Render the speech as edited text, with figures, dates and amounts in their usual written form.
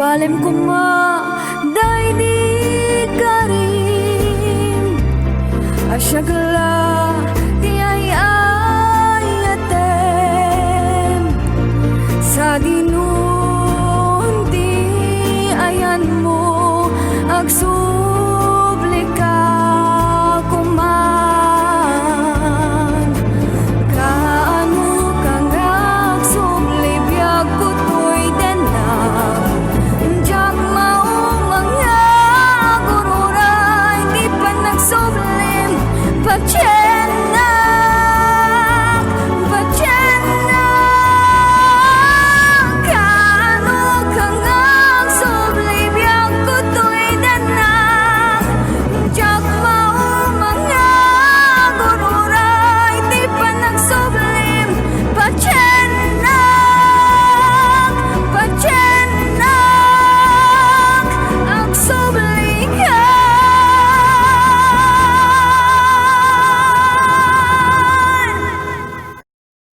Balem kuma day di karim asyagla di ayatem sa dinunti ayan mo agsublika kuman kaano kang agsubli biyag kutoy denang jak maong mga gururay di pa nagsublim pagche